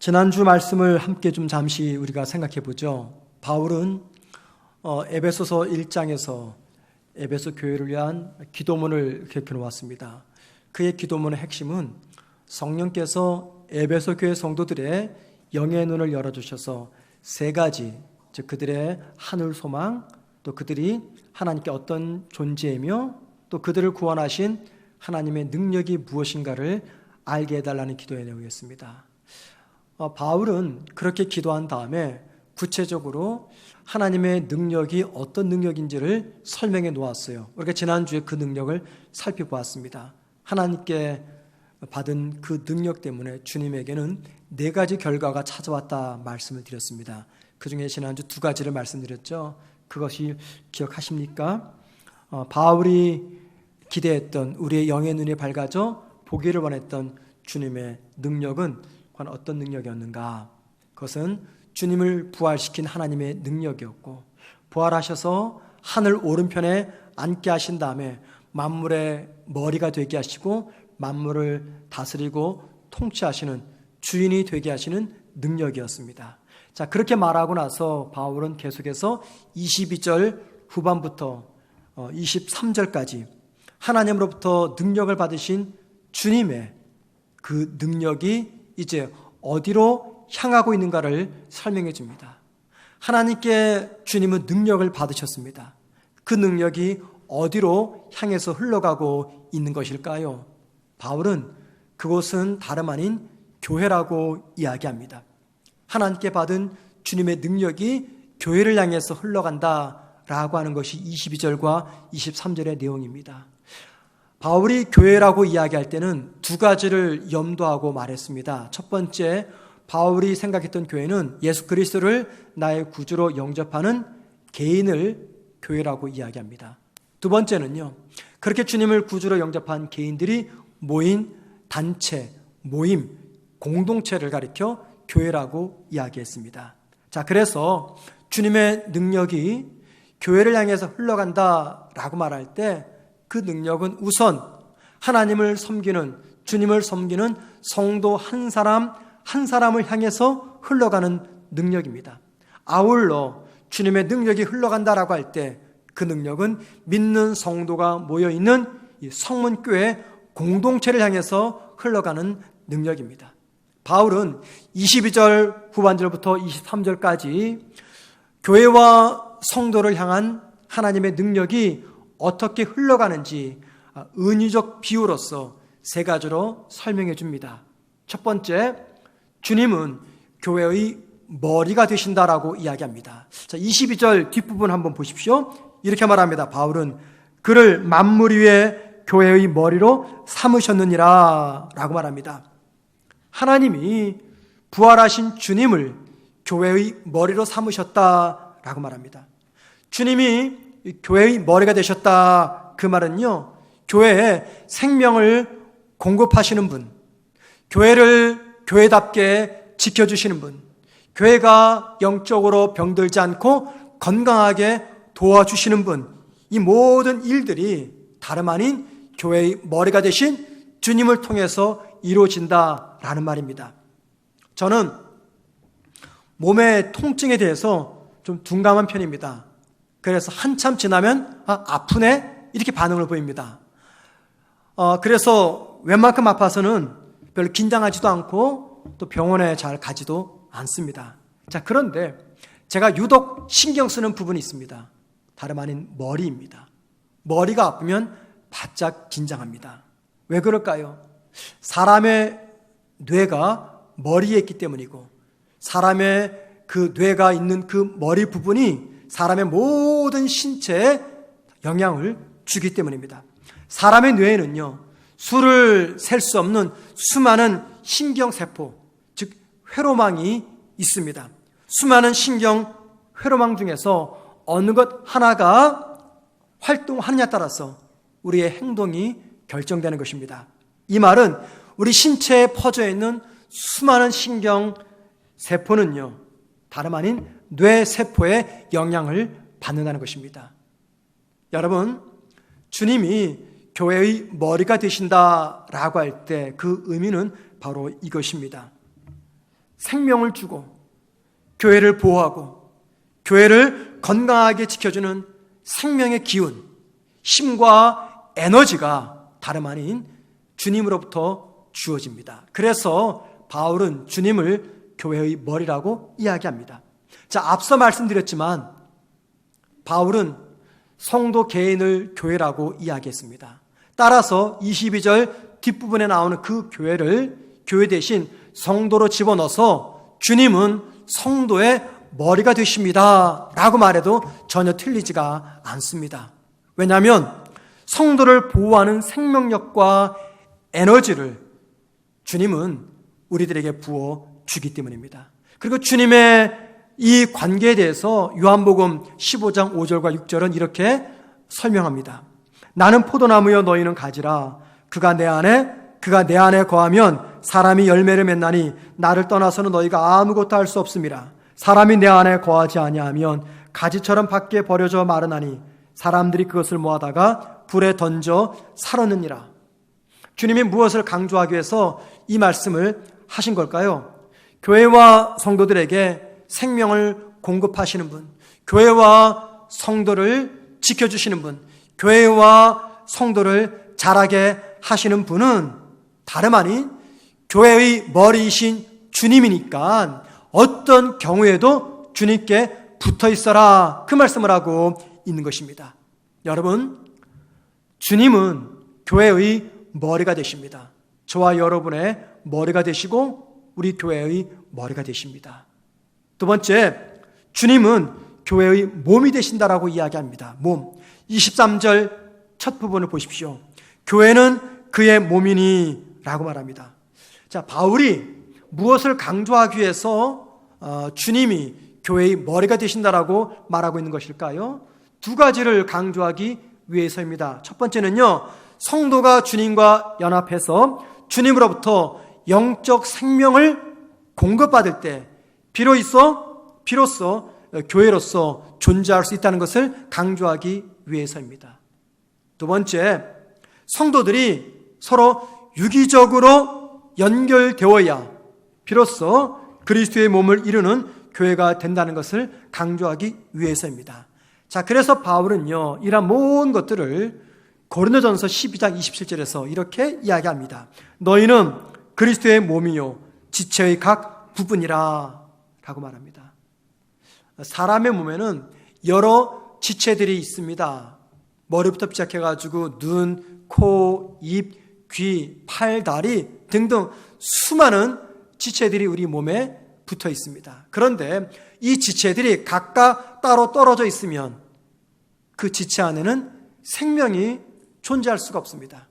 지난주 말씀을 함께 좀 잠시 우리가 생각해 보죠. 바울은 에베소서 1장에서 에베소 교회를 위한 기도문을 기록해 놓았습니다. 그의 기도문의 핵심은 성령께서 에베소 교회 성도들의 영의 눈을 열어주셔서 세 가지, 즉 그들의 하늘 소망, 또 그들이 하나님께 어떤 존재이며 또 그들을 구원하신 하나님의 능력이 무엇인가를 알게 해달라는 기도의 내용이었습니다. 바울은 그렇게 기도한 다음에 구체적으로 하나님의 능력이 어떤 능력인지를 설명해 놓았어요. 우리가 지난주에 그 능력을 살펴보았습니다. 하나님께 받은 그 능력 때문에 주님에게는 네 가지 결과가 찾아왔다 말씀을 드렸습니다. 그 중에 지난주 두 가지를 말씀드렸죠. 그것이 기억하십니까? 바울이 기대했던 우리의 영의 눈이 밝아져 보기를 원했던 주님의 능력은 과연 어떤 능력이었는가? 그것은 주님을 부활시킨 하나님의 능력이었고, 부활하셔서 하늘 오른편에 앉게 하신 다음에 만물의 머리가 되게 하시고 만물을 다스리고 통치하시는 주인이 되게 하시는 능력이었습니다. 자, 그렇게 말하고 나서 바울은 계속해서 22절 후반부터 23절까지 하나님으로부터 능력을 받으신 주님의 그 능력이 이제 어디로 향하고 있는가를 설명해 줍니다. 하나님께 주님은 능력을 받으셨습니다. 그 능력이 어디로 향해서 흘러가고 있는 것일까요? 바울은 그곳은 다름 아닌 교회라고 이야기합니다. 하나님께 받은 주님의 능력이 교회를 향해서 흘러간다라고 하는 것이 22절과 23절의 내용입니다. 바울이 교회라고 이야기할 때는 두 가지를 염두하고 말했습니다. 첫 번째, 바울이 생각했던 교회는 예수 그리스도를 나의 구주로 영접하는 개인을 교회라고 이야기합니다. 두 번째는요, 그렇게 주님을 구주로 영접한 개인들이 모인 단체, 모임, 공동체를 가리켜 교회라고 이야기했습니다. 자, 그래서 주님의 능력이 교회를 향해서 흘러간다라고 말할 때 그 능력은 우선 하나님을 섬기는, 주님을 섬기는 성도 한 사람 한 사람을 향해서 흘러가는 능력입니다. 아울러 주님의 능력이 흘러간다라고 할 때 그 능력은 믿는 성도가 모여있는 이 성문교회 공동체를 향해서 흘러가는 능력입니다. 바울은 22절 후반절부터 23절까지 교회와 성도를 향한 하나님의 능력이 어떻게 흘러가는지 은유적 비유로서 세 가지로 설명해 줍니다. 첫 번째, 주님은 교회의 머리가 되신다라고 이야기합니다. 자, 22절 뒷부분 한번 보십시오. 이렇게 말합니다. 바울은 그를 만물 위에 교회의 머리로 삼으셨느니라 라고 말합니다. 하나님이 부활하신 주님을 교회의 머리로 삼으셨다라고 말합니다. 주님이 교회의 머리가 되셨다, 그 말은요, 교회에 생명을 공급하시는 분, 교회를 교회답게 지켜주시는 분, 교회가 영적으로 병들지 않고 건강하게 도와주시는 분, 이 모든 일들이 다름 아닌 교회의 머리가 되신 주님을 통해서 이루어진다라는 말입니다. 저는 몸의 통증에 대해서 좀 둔감한 편입니다. 그래서 한참 지나면 아프네? 이렇게 반응을 보입니다. 그래서 웬만큼 아파서는 별로 긴장하지도 않고 또 병원에 잘 가지도 않습니다. 자, 그런데 제가 유독 신경 쓰는 부분이 있습니다. 다름 아닌 머리입니다. 머리가 아프면 바짝 긴장합니다. 왜 그럴까요? 사람의 뇌가 머리에 있기 때문이고, 사람의 그 뇌가 있는 그 머리 부분이 사람의 모든 신체에 영향을 주기 때문입니다. 사람의 뇌에는요, 수를 셀 수 없는 수많은 신경세포, 즉 회로망이 있습니다. 수많은 신경 회로망 중에서 어느 것 하나가 활동하느냐에 따라서 우리의 행동이 결정되는 것입니다. 이 말은 우리 신체에 퍼져 있는 수많은 신경세포는요, 다름 아닌 뇌세포의 영향을 받는다는 것입니다. 여러분, 주님이 교회의 머리가 되신다라고 할 때 그 의미는 바로 이것입니다. 생명을 주고 교회를 보호하고 교회를 건강하게 지켜주는 생명의 기운, 힘과 에너지가 다름 아닌 주님으로부터 주어집니다. 그래서 바울은 주님을 교회의 머리라고 이야기합니다. 자, 앞서 말씀드렸지만 바울은 성도 개인을 교회라고 이야기했습니다. 따라서 22절 뒷부분에 나오는 그 교회를 교회 대신 성도로 집어넣어서 주님은 성도의 머리가 되십니다 라고 말해도 전혀 틀리지가 않습니다. 왜냐하면 성도를 보호하는 생명력과 에너지를 주님은 우리들에게 부어주기 때문입니다. 그리고 주님의 이 관계에 대해서 요한복음 15장 5절과 6절은 이렇게 설명합니다. 나는 포도나무여 너희는 가지라. 그가 내 안에 거하면 사람이 열매를 맺나니 나를 떠나서는 너희가 아무것도 할 수 없음이라. 사람이 내 안에 거하지 아니하면 가지처럼 밖에 버려져 마르나니 사람들이 그것을 모아다가 불에 던져 살았느니라. 주님이 무엇을 강조하기 위해서 이 말씀을 하신 걸까요? 교회와 성도들에게 생명을 공급하시는 분, 교회와 성도를 지켜주시는 분, 교회와 성도를 자라게 하시는 분은 다름 아닌 교회의 머리이신 주님이니까 어떤 경우에도 주님께 붙어 있어라, 그 말씀을 하고 있는 것입니다. 여러분, 주님은 교회의 머리가 되십니다. 저와 여러분의 머리가 되시고 우리 교회의 머리가 되십니다. 두 번째, 주님은 교회의 몸이 되신다라고 이야기합니다. 몸. 23절 첫 부분을 보십시오. 교회는 그의 몸이니 라고 말합니다. 자, 바울이 무엇을 강조하기 위해서 주님이 교회의 머리가 되신다라고 말하고 있는 것일까요? 두 가지를 강조하기 위해서입니다. 첫 번째는요, 성도가 주님과 연합해서 주님으로부터 영적 생명을 공급받을 때 비로소 교회로서 존재할 수 있다는 것을 강조하기 위해서입니다. 두 번째, 성도들이 서로 유기적으로 연결되어야 비로소 그리스도의 몸을 이루는 교회가 된다는 것을 강조하기 위해서입니다. 자, 그래서 바울은요, 이런 모든 것들을 고린도전서 12장 27절에서 이렇게 이야기합니다. 너희는 그리스도의 몸이요 지체의 각 부분이라 라고 말합니다. 사람의 몸에는 여러 지체들이 있습니다. 머리부터 시작해가지고 눈, 코, 입, 귀, 팔, 다리 등등 수많은 지체들이 우리 몸에 붙어 있습니다. 그런데 이 지체들이 각각 따로 떨어져 있으면 그 지체 안에는 생명이 존재할 수가 없습니다.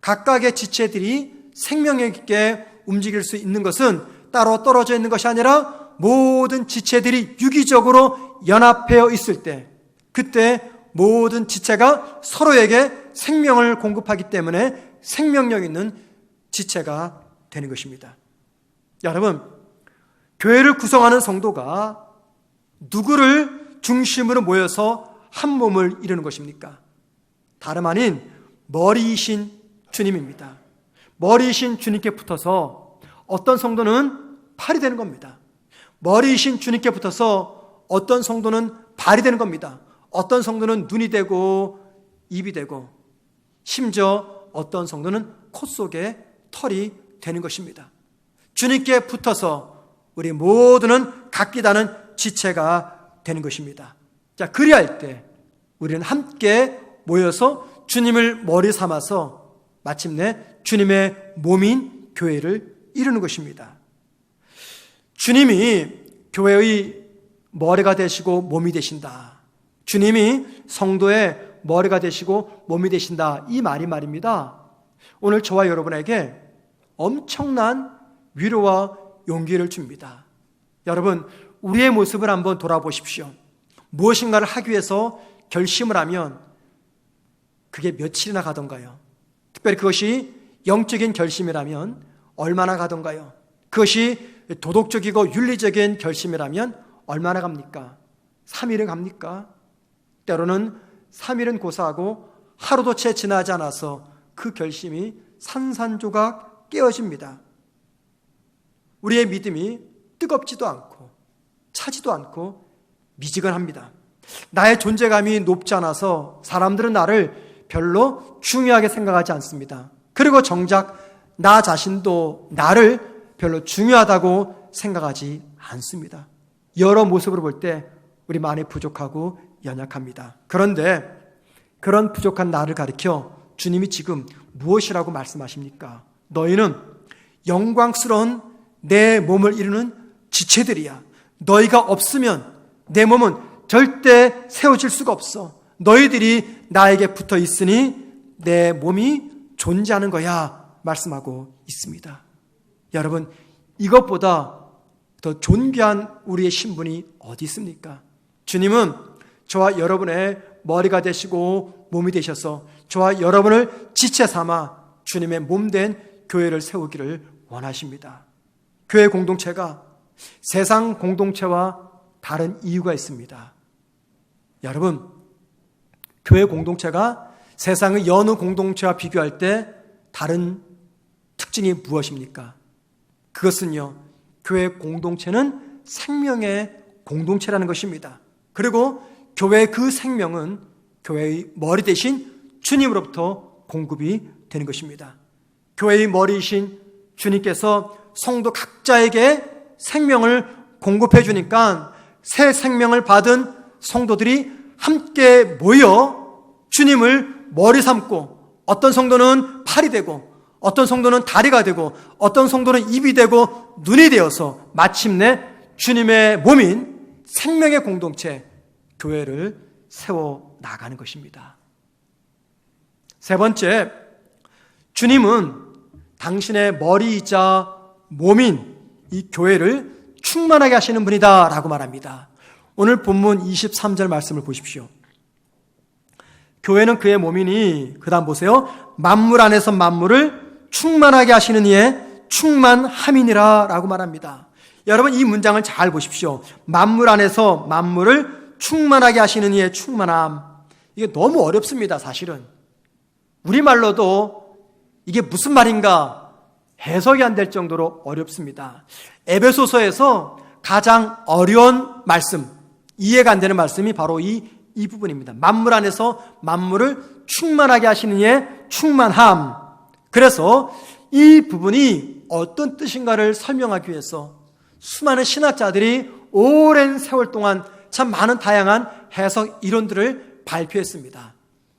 각각의 지체들이 생명 있게 움직일 수 있는 것은 따로 떨어져 있는 것이 아니라 모든 지체들이 유기적으로 연합되어 있을 때, 그때 모든 지체가 서로에게 생명을 공급하기 때문에 생명력 있는 지체가 되는 것입니다. 여러분, 교회를 구성하는 성도가 누구를 중심으로 모여서 한 몸을 이루는 것입니까? 다름 아닌 머리이신 주님입니다. 머리이신 주님께 붙어서 어떤 성도는 팔이 되는 겁니다. 머리이신 주님께 붙어서 어떤 성도는 발이 되는 겁니다. 어떤 성도는 눈이 되고 입이 되고 심지어 어떤 성도는 코 속에 털이 되는 것입니다. 주님께 붙어서 우리 모두는 각기 다른 지체가 되는 것입니다. 자, 그리할 때 우리는 함께 모여서 주님을 머리 삼아서 마침내 주님의 몸인 교회를 이루는 것입니다. 주님이 교회의 머리가 되시고 몸이 되신다. 주님이 성도의 머리가 되시고 몸이 되신다. 이 말이 말입니다. 오늘 저와 여러분에게 엄청난 위로와 용기를 줍니다. 여러분, 우리의 모습을 한번 돌아보십시오. 무엇인가를 하기 위해서 결심을 하면 그게 며칠이나 가던가요? 특별히 그것이 영적인 결심이라면 얼마나 가던가요? 그것이 도덕적이고 윤리적인 결심이라면 얼마나 갑니까? 3일은 갑니까? 때로는 3일은 고사하고 하루도 채 지나지 않아서 그 결심이 산산조각 깨어집니다. 우리의 믿음이 뜨겁지도 않고 차지도 않고 미지근합니다. 나의 존재감이 높지 않아서 사람들은 나를 별로 중요하게 생각하지 않습니다. 그리고 정작 나 자신도 나를 별로 중요하다고 생각하지 않습니다. 여러 모습으로 볼 때 우리 많이 부족하고 연약합니다. 그런데 그런 부족한 나를 가리켜 주님이 지금 무엇이라고 말씀하십니까? 너희는 영광스러운 내 몸을 이루는 지체들이야. 너희가 없으면 내 몸은 절대 세워질 수가 없어. 너희들이 나에게 붙어 있으니 내 몸이 존재하는 거야 말씀하고 있습니다. 여러분, 이것보다 더 존귀한 우리의 신분이 어디 있습니까? 주님은 저와 여러분의 머리가 되시고 몸이 되셔서 저와 여러분을 지체 삼아 주님의 몸된 교회를 세우기를 원하십니다. 교회 공동체가 세상 공동체와 다른 이유가 있습니다. 여러분, 교회 공동체가 세상의 여느 공동체와 비교할 때 다른 특징이 무엇입니까? 그것은요, 교회 공동체는 생명의 공동체라는 것입니다. 그리고 교회의 그 생명은 교회의 머리 대신 주님으로부터 공급이 되는 것입니다. 교회의 머리이신 주님께서 성도 각자에게 생명을 공급해 주니까 새 생명을 받은 성도들이 함께 모여 주님을 머리 삼고, 어떤 성도는 팔이 되고, 어떤 성도는 다리가 되고, 어떤 성도는 입이 되고 눈이 되어서 마침내 주님의 몸인 생명의 공동체 교회를 세워 나가는 것입니다. 세 번째, 주님은 당신의 머리이자 몸인 이 교회를 충만하게 하시는 분이다 라고 말합니다. 오늘 본문 23절 말씀을 보십시오. 교회는 그의 몸이니, 그 다음 보세요. 만물 안에서 만물을 충만하게 하시는 이의 충만함이니라 라고 말합니다. 여러분, 이 문장을 잘 보십시오. 만물 안에서 만물을 충만하게 하시는 이의 충만함. 이게 너무 어렵습니다, 사실은. 우리말로도 이게 무슨 말인가 해석이 안 될 정도로 어렵습니다. 에베소서에서 가장 어려운 말씀, 이해가 안 되는 말씀이 바로 이 부분입니다. 만물 안에서 만물을 충만하게 하시는 이의 충만함. 그래서 이 부분이 어떤 뜻인가를 설명하기 위해서 수많은 신학자들이 오랜 세월 동안 참 많은 다양한 해석 이론들을 발표했습니다.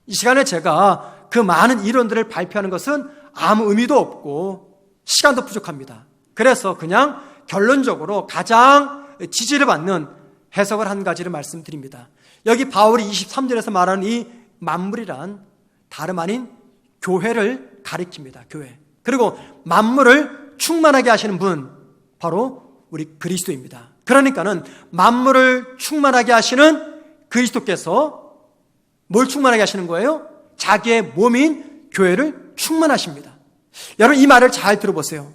이 시간에 제가 그 많은 이론들을 발표하는 것은 아무 의미도 없고 시간도 부족합니다. 그래서 그냥 결론적으로 가장 지지를 받는 해석을 한 가지를 말씀드립니다. 여기 바울이 23절에서 말하는 이 만물이란 다름 아닌 교회를 가리킵니다. 교회. 그리고 만물을 충만하게 하시는 분, 바로 우리 그리스도입니다. 그러니까는 만물을 충만하게 하시는 그리스도께서 뭘 충만하게 하시는 거예요? 자기의 몸인 교회를 충만하십니다. 여러분, 이 말을 잘 들어보세요.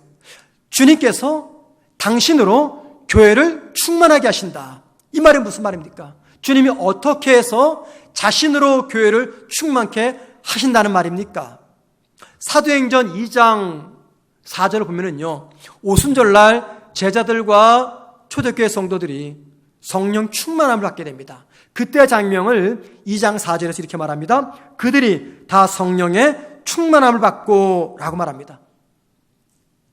주님께서 당신으로 교회를 충만하게 하신다. 이 말은 무슨 말입니까? 주님이 어떻게 해서 자신으로 교회를 충만케 하신다는 말입니까? 사도행전 2장 4절을 보면은요, 오순절날 제자들과 초대교회 성도들이 성령 충만함을 받게 됩니다. 그때 장면을 2장 4절에서 이렇게 말합니다. 그들이 다 성령의 충만함을 받고 라고 말합니다.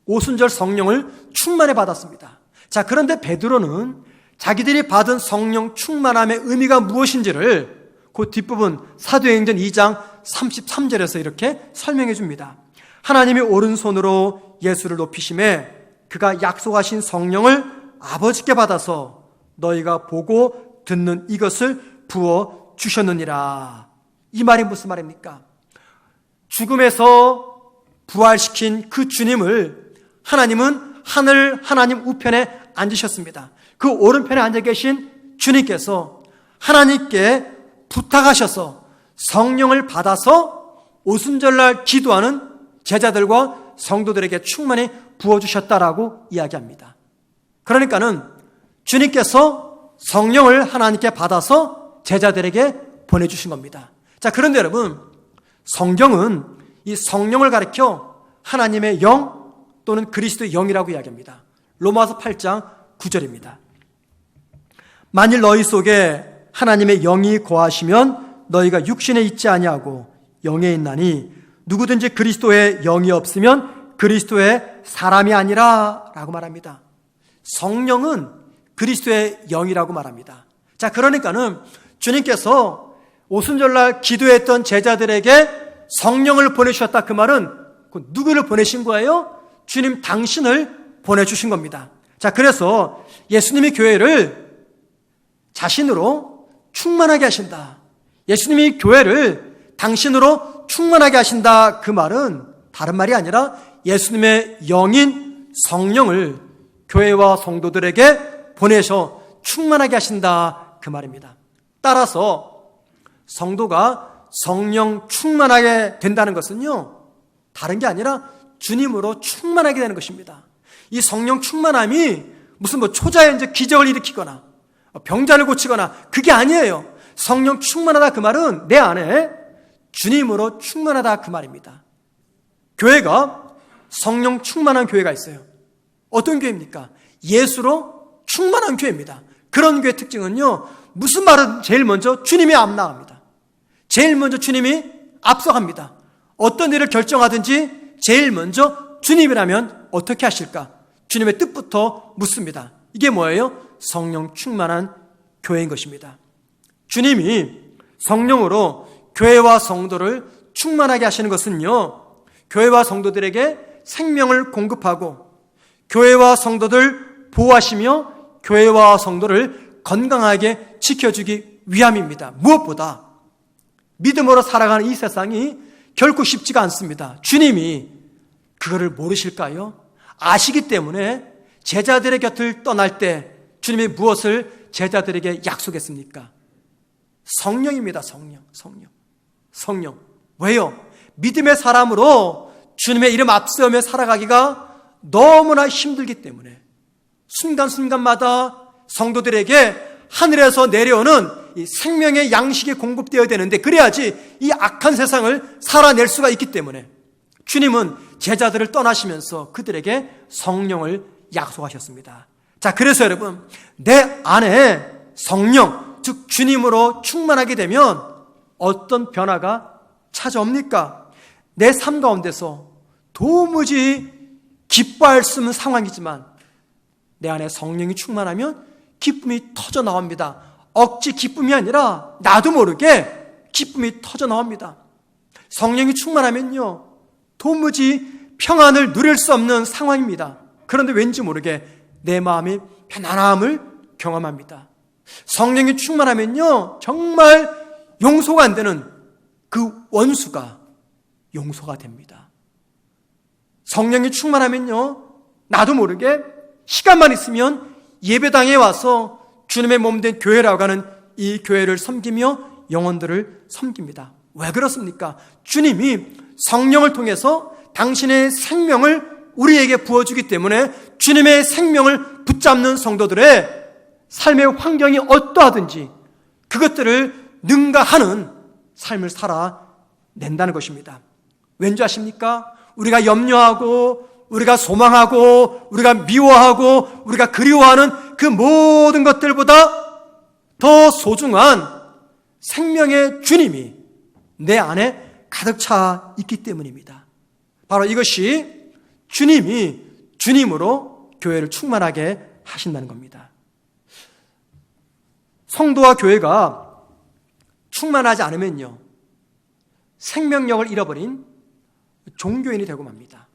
오순절 성령을 충만히 받았습니다. 자, 그런데 베드로는 자기들이 받은 성령 충만함의 의미가 무엇인지를 그 뒷부분 사도행전 2장 33절에서 이렇게 설명해 줍니다. 하나님이 오른손으로 예수를 높이심에 그가 약속하신 성령을 아버지께 받아서 너희가 보고 듣는 이것을 부어 주셨느니라. 이 말이 무슨 말입니까? 죽음에서 부활시킨 그 주님을 하나님은 하나님 우편에 앉으셨습니다. 그 오른편에 앉아 계신 주님께서 하나님께 부탁하셔서 성령을 받아서 오순절날 기도하는 제자들과 성도들에게 충만히 부어주셨다라고 이야기합니다. 그러니까는 주님께서 성령을 하나님께 받아서 제자들에게 보내주신 겁니다. 자, 그런데 여러분, 성경은 이 성령을 가리켜 하나님의 영 또는 그리스도의 영이라고 이야기합니다. 로마서 8장 9절입니다. 만일 너희 속에 하나님의 영이 거하시면 너희가 육신에 있지 아니하고 영에 있나니 누구든지 그리스도의 영이 없으면 그리스도의 사람이 아니라 라고 말합니다. 성령은 그리스도의 영이라고 말합니다. 자, 그러니까는 주님께서 오순절날 기도했던 제자들에게 성령을 보내주셨다. 그 말은 누구를 보내신 거예요? 주님 당신을 보내주신 겁니다. 자, 그래서 예수님이 교회를 자신으로 충만하게 하신다. 예수님이 교회를 당신으로 충만하게 하신다. 그 말은 다른 말이 아니라 예수님의 영인 성령을 교회와 성도들에게 보내셔 충만하게 하신다. 그 말입니다. 따라서 성도가 성령 충만하게 된다는 것은요, 다른 게 아니라 주님으로 충만하게 되는 것입니다. 이 성령 충만함이 무슨 초자에 이제 기적을 일으키거나 병자를 고치거나 그게 아니에요. 성령 충만하다 그 말은 내 안에 주님으로 충만하다 그 말입니다. 교회가 성령 충만한 교회가 있어요. 어떤 교회입니까? 예수로 충만한 교회입니다. 그런 교회의 특징은요, 무슨 말은 제일 먼저 주님이 앞 나갑니다. 제일 먼저 주님이 앞서갑니다. 어떤 일을 결정하든지 제일 먼저 주님이라면 어떻게 하실까? 주님의 뜻부터 묻습니다. 이게 뭐예요? 성령 충만한 교회인 것입니다. 주님이 성령으로 교회와 성도를 충만하게 하시는 것은요, 교회와 성도들에게 생명을 공급하고 교회와 성도들 보호하시며 교회와 성도를 건강하게 지켜주기 위함입니다. 무엇보다 믿음으로 살아가는 이 세상이 결코 쉽지가 않습니다. 주님이 그거를 모르실까요? 아시기 때문에 제자들의 곁을 떠날 때 주님이 무엇을 제자들에게 약속했습니까? 성령입니다. 성령. 왜요? 믿음의 사람으로 주님의 이름 앞세우며 살아가기가 너무나 힘들기 때문에 순간순간마다 성도들에게 하늘에서 내려오는 이 생명의 양식이 공급되어야 되는데 그래야지 이 악한 세상을 살아낼 수가 있기 때문에 주님은 제자들을 떠나시면서 그들에게 성령을 약속하셨습니다. 자, 그래서 여러분, 내 안에 성령, 즉 주님으로 충만하게 되면 어떤 변화가 찾아옵니까? 내 삶 가운데서 도무지 기뻐할 수 없는 상황이지만 내 안에 성령이 충만하면 기쁨이 터져 나옵니다. 억지 기쁨이 아니라 나도 모르게 기쁨이 터져 나옵니다. 성령이 충만하면요, 도무지 평안을 누릴 수 없는 상황입니다. 그런데 왠지 모르게 내 마음이 편안함을 경험합니다. 성령이 충만하면요, 정말 용서가 안 되는 그 원수가 용서가 됩니다. 성령이 충만하면요, 나도 모르게 시간만 있으면 예배당에 와서 주님의 몸된 교회라고 하는 이 교회를 섬기며 영혼들을 섬깁니다. 왜 그렇습니까? 주님이 성령을 통해서 당신의 생명을 우리에게 부어주기 때문에 주님의 생명을 붙잡는 성도들의 삶의 환경이 어떠하든지 그것들을 능가하는 삶을 살아낸다는 것입니다. 왠지 아십니까? 우리가 염려하고 우리가 소망하고 우리가 미워하고 우리가 그리워하는 그 모든 것들보다 더 소중한 생명의 주님이 내 안에 가득 차 있기 때문입니다. 바로 이것이 주님이 주님으로 교회를 충만하게 하신다는 겁니다. 성도와 교회가 충만하지 않으면요, 생명력을 잃어버린 종교인이 되고 맙니다.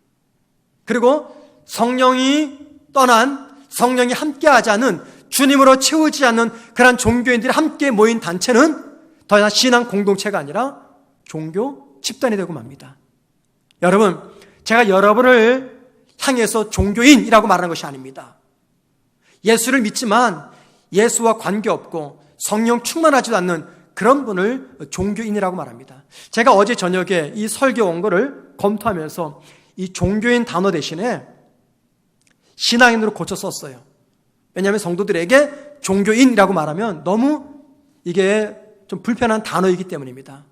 그리고 성령이 떠난, 성령이 함께하지 않는, 주님으로 채우지 않는 그런 종교인들이 함께 모인 단체는 더 이상 신앙 공동체가 아니라 종교 집단이 되고 맙니다. 여러분, 제가 여러분을 향해서 종교인이라고 말하는 것이 아닙니다. 예수를 믿지만 예수와 관계없고 성령 충만하지도 않는 그런 분을 종교인이라고 말합니다. 제가 어제 저녁에 이 설교 원고를 검토하면서 이 종교인 단어 대신에 신앙인으로 고쳐 썼어요. 왜냐하면 성도들에게 종교인이라고 말하면 너무 이게 좀 불편한 단어이기 때문입니다.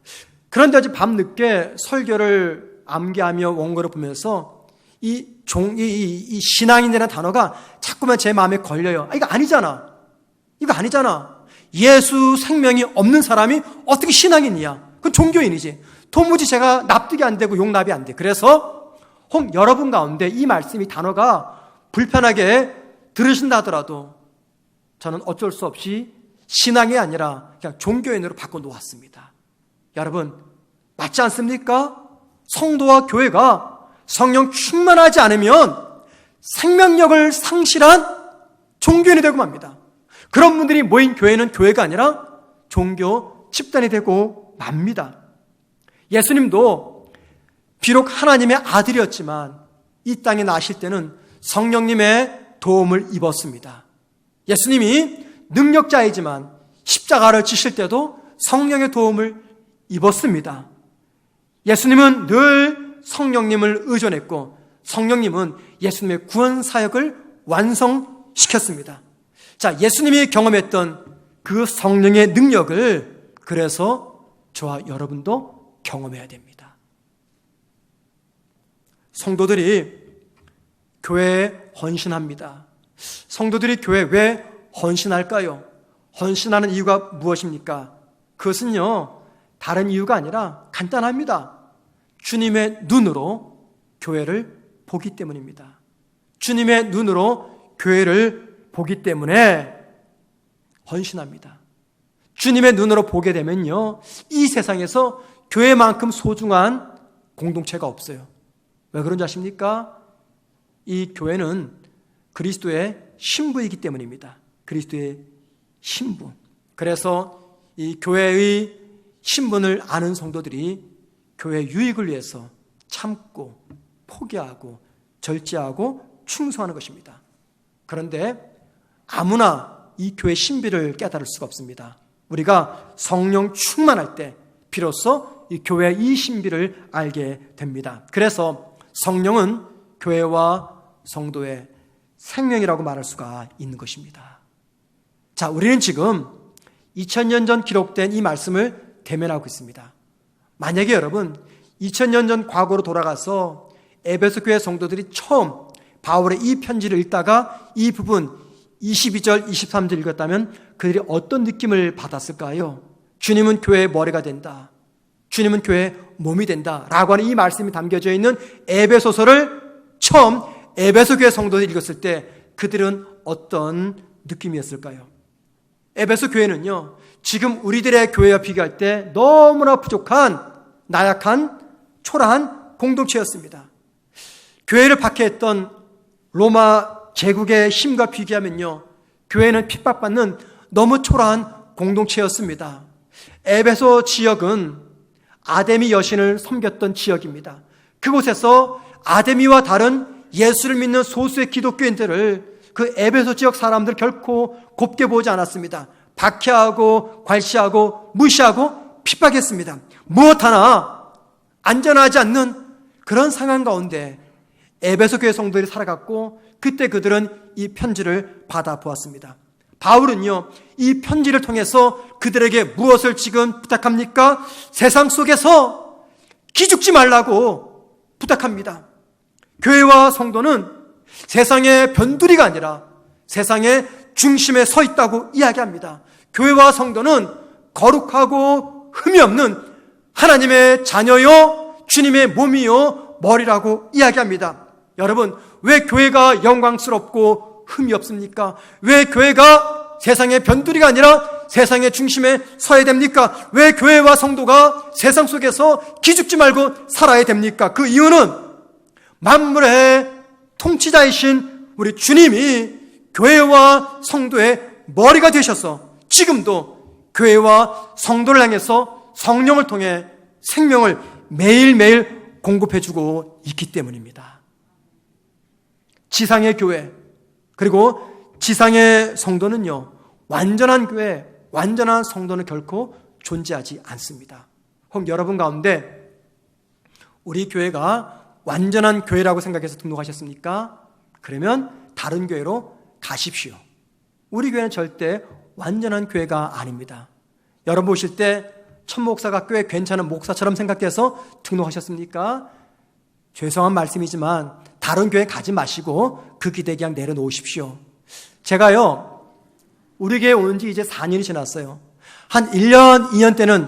그런데 어제 밤늦게 설교를 암기하며 원고를 보면서 이 신앙인이라는 단어가 자꾸만 제 마음에 걸려요. 이거 아니잖아. 이거 아니잖아. 예수 생명이 없는 사람이 어떻게 신앙인이야? 그건 종교인이지. 도무지 제가 납득이 안 되고 용납이 안 돼. 그래서 혹 여러분 가운데 이 말씀이 단어가 불편하게 들으신다 하더라도 저는 어쩔 수 없이 신앙이 아니라 그냥 종교인으로 바꿔놓았습니다. 여러분, 맞지 않습니까? 성도와 교회가 성령 충만하지 않으면 생명력을 상실한 종교인이 되고 맙니다. 그런 분들이 모인 교회는 교회가 아니라 종교 집단이 되고 맙니다. 예수님도 비록 하나님의 아들이었지만 이 땅에 나실 때는 성령님의 도움을 입었습니다. 예수님이 능력자이지만 십자가를 지실 때도 성령의 도움을 입었습니다. 예수님은 늘 성령님을 의존했고 성령님은 예수님의 구원 사역을 완성시켰습니다. 자, 예수님이 경험했던 그 성령의 능력을 그래서 저와 여러분도 경험해야 됩니다. 성도들이 교회에 헌신합니다. 성도들이 교회에 왜 헌신할까요? 헌신하는 이유가 무엇입니까? 그것은요, 다른 이유가 아니라 간단합니다. 주님의 눈으로 교회를 보기 때문입니다. 주님의 눈으로 교회를 보기 때문에 헌신합니다. 주님의 눈으로 보게 되면요, 이 세상에서 교회만큼 소중한 공동체가 없어요. 왜 그런지 아십니까? 이 교회는 그리스도의 신부이기 때문입니다. 그리스도의 신부. 그래서 이 교회의 신분을 아는 성도들이 교회 유익을 위해서 참고 포기하고 절제하고 충성하는 것입니다. 그런데 아무나 이 교회 신비를 깨달을 수가 없습니다. 우리가 성령 충만할 때 비로소 이 교회의 이 신비를 알게 됩니다. 그래서 성령은 교회와 성도의 생명이라고 말할 수가 있는 것입니다. 자, 우리는 지금 2000년 전 기록된 이 말씀을 대면하고 있습니다. 만약에 여러분 2000년 전 과거로 돌아가서 에베소 교회 성도들이 처음 바울의 이 편지를 읽다가 이 부분 22절, 23절 읽었다면 그들이 어떤 느낌을 받았을까요? 주님은 교회의 머리가 된다. 주님은 교회의 몸이 된다. 라고 하는 이 말씀이 담겨져 있는 에베소서를 처음 에베소 교회 성도들이 읽었을 때 그들은 어떤 느낌이었을까요? 에베소 교회는요, 지금 우리들의 교회와 비교할 때 너무나 부족한 나약한 초라한 공동체였습니다. 교회를 박해했던 로마 제국의 힘과 비교하면요, 교회는 핍박받는 너무 초라한 공동체였습니다. 에베소 지역은 아데미 여신을 섬겼던 지역입니다. 그곳에서 아데미와 다른 예수를 믿는 소수의 기독교인들을 그 에베소 지역 사람들 결코 곱게 보지 않았습니다. 박해하고 괄시하고 무시하고 핍박했습니다. 무엇 하나 안전하지 않는 그런 상황 가운데 에베소 교회 성도들이 살아갔고 그때 그들은 이 편지를 받아보았습니다. 바울은요, 이 편지를 통해서 그들에게 무엇을 지금 부탁합니까? 세상 속에서 기죽지 말라고 부탁합니다. 교회와 성도는 세상의 변두리가 아니라 세상의 중심에 서 있다고 이야기합니다. 교회와 성도는 거룩하고 흠이 없는 하나님의 자녀요, 주님의 몸이요, 머리라고 이야기합니다. 여러분, 왜 교회가 영광스럽고 흠이 없습니까? 왜 교회가 세상의 변두리가 아니라 세상의 중심에 서야 됩니까? 왜 교회와 성도가 세상 속에서 기죽지 말고 살아야 됩니까? 그 이유는 만물의 통치자이신 우리 주님이 교회와 성도의 머리가 되셔서 지금도 교회와 성도를 향해서 성령을 통해 생명을 매일매일 공급해주고 있기 때문입니다. 지상의 교회 그리고 지상의 성도는요, 완전한 교회, 완전한 성도는 결코 존재하지 않습니다. 혹 여러분 가운데 우리 교회가 완전한 교회라고 생각해서 등록하셨습니까? 그러면 다른 교회로 가십시오. 우리 교회는 절대 완전한 교회가 아닙니다. 여러분 보실 때 천 목사가 꽤 괜찮은 목사처럼 생각해서 등록하셨습니까? 죄송한 말씀이지만 다른 교회 가지 마시고 그 기대 그냥 내려놓으십시오. 제가요, 우리 교회 온 지 이제 4년이 지났어요. 한 1년, 2년 때는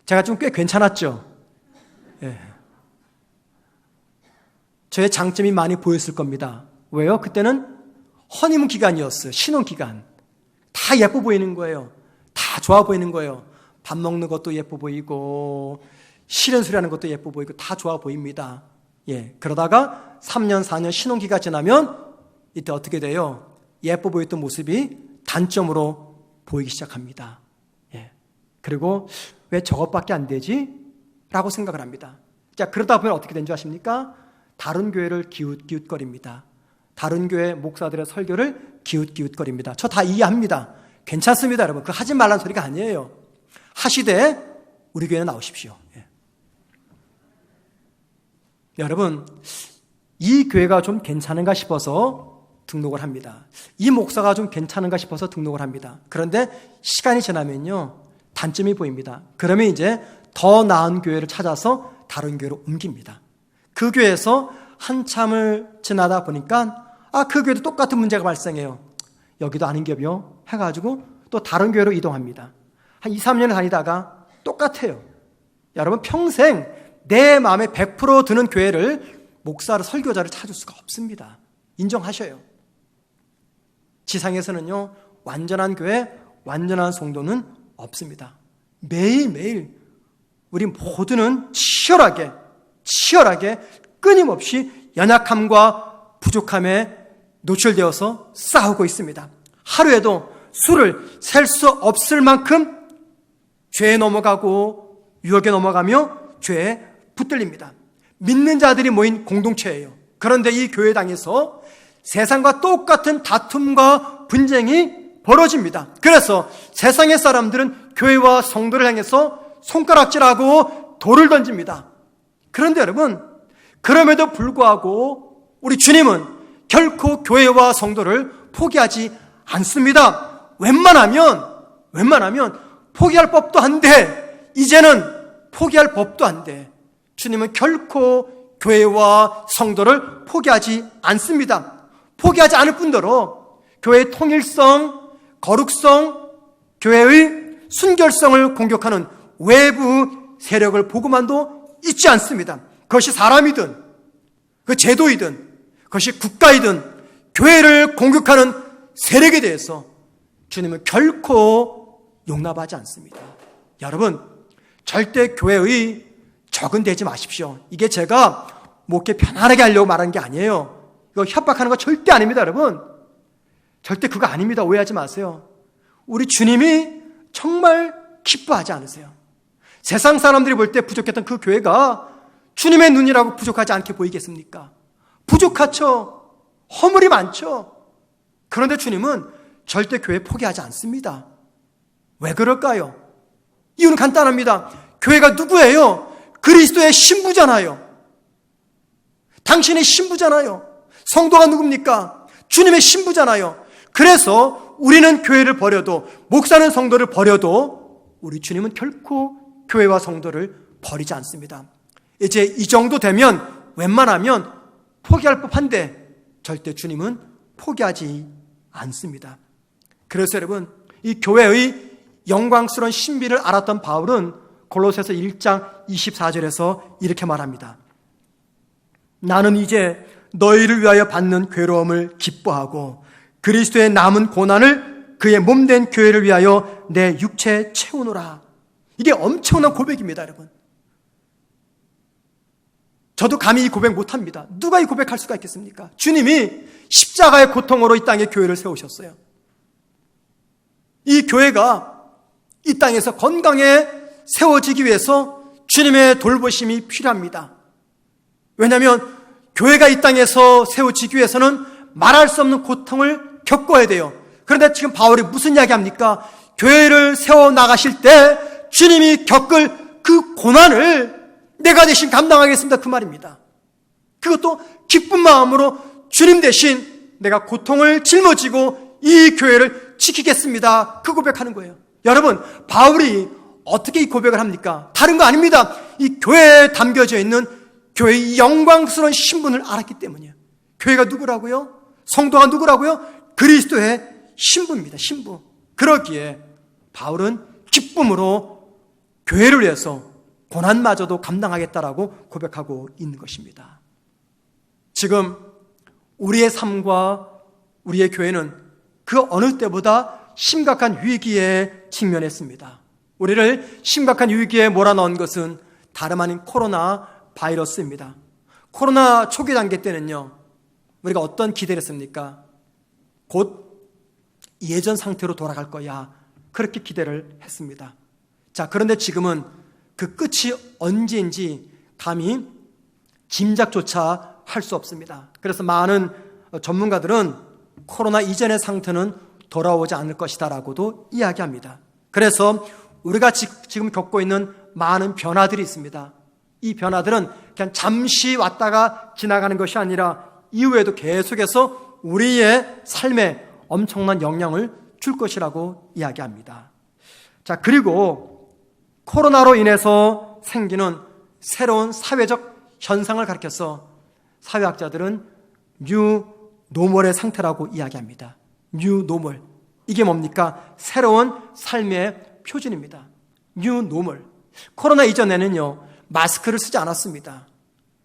제가 좀 꽤 괜찮았죠. 예. 저의 장점이 많이 보였을 겁니다. 왜요? 그때는 허니문 기간이었어요. 신혼 기간. 다 예뻐 보이는 거예요. 다 좋아 보이는 거예요. 밥 먹는 것도 예뻐 보이고 싫은 소리 하는 것도 예뻐 보이고 다 좋아 보입니다. 예. 그러다가 3년, 4년 신혼 기간 지나면 이때 어떻게 돼요? 예뻐 보였던 모습이 단점으로 보이기 시작합니다. 예. 그리고 왜 저것밖에 안 되지? 라고 생각을 합니다. 자, 그러다 보면 어떻게 된 줄 아십니까? 다른 교회를 기웃기웃거립니다. 다른 교회 목사들의 설교를 기웃기웃거립니다. 저 다 이해합니다. 괜찮습니다, 여러분. 그거 하지 말라는 소리가 아니에요. 하시되 우리 교회에 나오십시오. 예. 여러분, 이 교회가 좀 괜찮은가 싶어서 등록을 합니다. 이 목사가 좀 괜찮은가 싶어서 등록을 합니다. 그런데 시간이 지나면요, 단점이 보입니다. 그러면 이제 더 나은 교회를 찾아서 다른 교회로 옮깁니다. 그 교회에서 한참을 지나다 보니까 그 교회도 똑같은 문제가 발생해요. 여기도 아닌겨요 해가지고 또 다른 교회로 이동합니다. 한 2, 3년을 다니다가 똑같아요. 여러분, 평생 내 마음에 100% 드는 교회를 목사를, 설교자를 찾을 수가 없습니다. 인정하셔요. 지상에서는요, 완전한 교회, 완전한 성도는 없습니다. 매일매일 우리 모두는 치열하게 끊임없이 연약함과 부족함에 노출되어서 싸우고 있습니다. 하루에도 수를 셀 수 없을 만큼 죄에 넘어가고 유혹에 넘어가며 죄에 붙들립니다. 믿는 자들이 모인 공동체예요. 그런데 이 교회당에서 세상과 똑같은 다툼과 분쟁이 벌어집니다. 그래서 세상의 사람들은 교회와 성도를 향해서 손가락질하고 돌을 던집니다. 그런데 여러분, 그럼에도 불구하고 우리 주님은 결코 교회와 성도를 포기하지 않습니다. 웬만하면 포기할 법도 안 돼. 이제는 포기할 법도 안 돼. 주님은 결코 교회와 성도를 포기하지 않습니다. 포기하지 않을 뿐더러 교회의 통일성, 거룩성, 교회의 순결성을 공격하는 외부 세력을 보고만도 잊지 않습니다. 그것이 사람이든 그 제도이든 그것이 국가이든 교회를 공격하는 세력에 대해서 주님은 결코 용납하지 않습니다. 여러분, 절대 교회의 적은 되지 마십시오. 이게 제가 목회 편안하게 하려고 말하는 게 아니에요. 이거 협박하는 거 절대 아닙니다, 여러분. 절대 그거 아닙니다. 오해하지 마세요. 우리 주님이 정말 기뻐하지 않으세요. 세상 사람들이 볼 때 부족했던 그 교회가 주님의 눈이라고 부족하지 않게 보이겠습니까? 부족하죠. 허물이 많죠. 그런데 주님은 절대 교회 포기하지 않습니다. 왜 그럴까요? 이유는 간단합니다. 교회가 누구예요? 그리스도의 신부잖아요. 당신의 신부잖아요. 성도가 누굽니까? 주님의 신부잖아요. 그래서 우리는 교회를 버려도, 목사는 성도를 버려도 우리 주님은 결코 교회와 성도를 버리지 않습니다. 이제 이 정도 되면 웬만하면 포기할 법한데 절대 주님은 포기하지 않습니다. 그래서 여러분, 이 교회의 영광스러운 신비를 알았던 바울은 골로새서 1장 24절에서 이렇게 말합니다. 나는 이제 너희를 위하여 받는 괴로움을 기뻐하고 그리스도의 남은 고난을 그의 몸된 교회를 위하여 내 육체에 채우노라. 이게 엄청난 고백입니다, 여러분. 저도 감히 이 고백 못합니다. 누가 이 고백할 수가 있겠습니까? 주님이 십자가의 고통으로 이 땅에 교회를 세우셨어요. 이 교회가 이 땅에서 건강에 세워지기 위해서 주님의 돌보심이 필요합니다. 왜냐하면 교회가 이 땅에서 세워지기 위해서는 말할 수 없는 고통을 겪어야 돼요. 그런데 지금 바울이 무슨 이야기합니까? 교회를 세워나가실 때 주님이 겪을 그 고난을 내가 대신 감당하겠습니다, 그 말입니다. 그것도 기쁜 마음으로 주님 대신 내가 고통을 짊어지고 이 교회를 지키겠습니다, 그 고백하는 거예요. 여러분, 바울이 어떻게 이 고백을 합니까? 다른 거 아닙니다. 이 교회에 담겨져 있는 교회의 영광스러운 신분을 알았기 때문이에요. 교회가 누구라고요? 성도가 누구라고요? 그리스도의 신부입니다. 신부. 그러기에 바울은 기쁨으로 교회를 위해서 고난마저도 감당하겠다라고 고백하고 있는 것입니다. 지금 우리의 삶과 우리의 교회는 그 어느 때보다 심각한 위기에 직면했습니다. 우리를 심각한 위기에 몰아넣은 것은 다름 아닌 코로나 바이러스입니다. 코로나 초기 단계 때는요, 우리가 어떤 기대를 했습니까? 곧 예전 상태로 돌아갈 거야. 그렇게 기대를 했습니다. 자, 그런데 지금은 그 끝이 언제인지 감히 짐작조차 할 수 없습니다. 그래서 많은 전문가들은 코로나 이전의 상태는 돌아오지 않을 것이다라고도 이야기합니다. 그래서 우리가 지금 겪고 있는 많은 변화들이 있습니다. 이 변화들은 그냥 잠시 왔다가 지나가는 것이 아니라 이후에도 계속해서 우리의 삶에 엄청난 영향을 줄 것이라고 이야기합니다. 자, 그리고 코로나로 인해서 생기는 새로운 사회적 현상을 가리켜서 사회학자들은 뉴 노멀의 상태라고 이야기합니다. 뉴 노멀. 이게 뭡니까? 새로운 삶의 표준입니다. 뉴 노멀. 코로나 이전에는요, 마스크를 쓰지 않았습니다.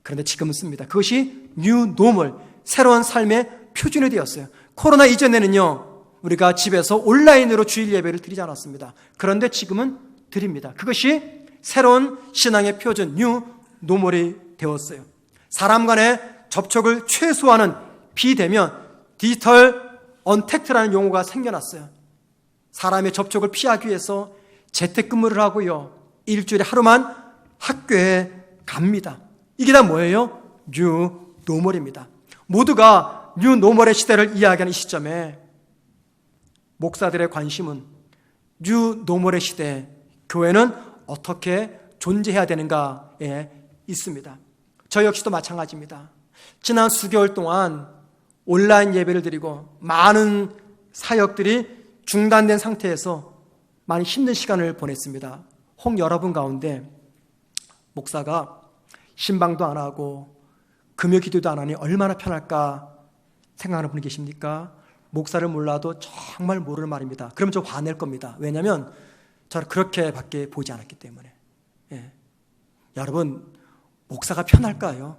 그런데 지금은 씁니다. 그것이 뉴 노멀, 새로운 삶의 표준이 되었어요. 코로나 이전에는요, 우리가 집에서 온라인으로 주일 예배를 드리지 않았습니다. 그런데 지금은 드립니다. 그것이 새로운 신앙의 표준, 뉴 노멀이 되었어요. 사람 간의 접촉을 최소화하는 비대면, 디지털 언택트라는 용어가 생겨났어요. 사람의 접촉을 피하기 위해서 재택근무를 하고요, 일주일에 하루만 학교에 갑니다. 이게 다 뭐예요? 뉴 노멀입니다. 모두가 뉴 노멀의 시대를 이야기하는 이 시점에 목사들의 관심은 뉴 노멀의 시대에 교회는 어떻게 존재해야 되는가에 있습니다. 저 역시도 마찬가지입니다. 지난 수개월 동안 온라인 예배를 드리고 많은 사역들이 중단된 상태에서 많이 힘든 시간을 보냈습니다. 혹 여러분 가운데 목사가 신방도 안 하고 금요 기도도 안 하니 얼마나 편할까 생각하는 분이 계십니까? 목사를 몰라도 정말 모르는 말입니다. 그러면 저 화낼 겁니다. 왜냐하면 저를 그렇게밖에 보지 않았기 때문에. 예. 여러분, 목사가 편할까요?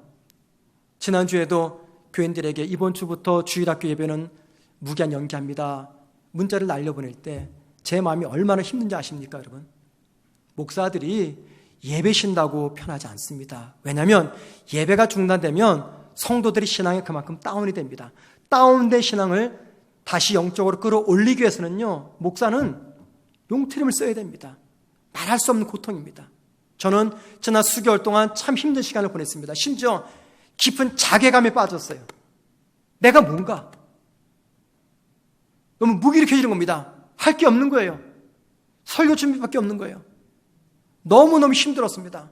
지난주에도 교인들에게 이번 주부터 주일학교 예배는 무기한 연기합니다. 문자를 날려보낼 때 제 마음이 얼마나 힘든지 아십니까, 여러분? 목사들이 예배 쉰다고 편하지 않습니다. 왜냐하면 예배가 중단되면 성도들이 신앙이 그만큼 다운이 됩니다. 다운된 신앙을 다시 영적으로 끌어올리기 위해서는요, 목사는 용트림을 써야 됩니다. 말할 수 없는 고통입니다. 저는 지난 수개월 동안 참 힘든 시간을 보냈습니다. 심지어 깊은 자괴감에 빠졌어요. 내가 뭔가? 너무 무기력해지는 겁니다. 할 게 없는 거예요. 설교 준비밖에 없는 거예요. 너무너무 힘들었습니다.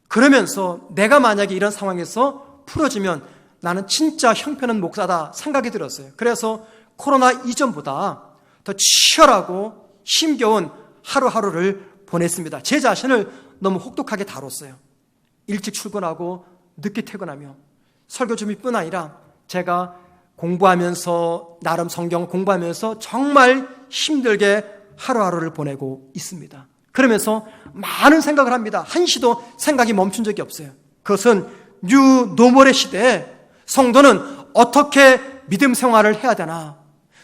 그러면서 내가 만약에 이런 상황에서 풀어지면 나는 진짜 형편은 목사다 생각이 들었어요. 그래서 코로나 이전보다 더 치열하고 힘겨운 하루하루를 보냈습니다. 제 자신을 너무 혹독하게 다뤘어요. 일찍 출근하고 늦게 퇴근하며 설교 준비뿐 아니라 제가 공부하면서 나름 성경 공부하면서 정말 힘들게 하루하루를 보내고 있습니다. 그러면서 많은 생각을 합니다. 한시도 생각이 멈춘 적이 없어요. 그것은 뉴 노멀의 시대에 성도는 어떻게 믿음 생활을 해야 되나?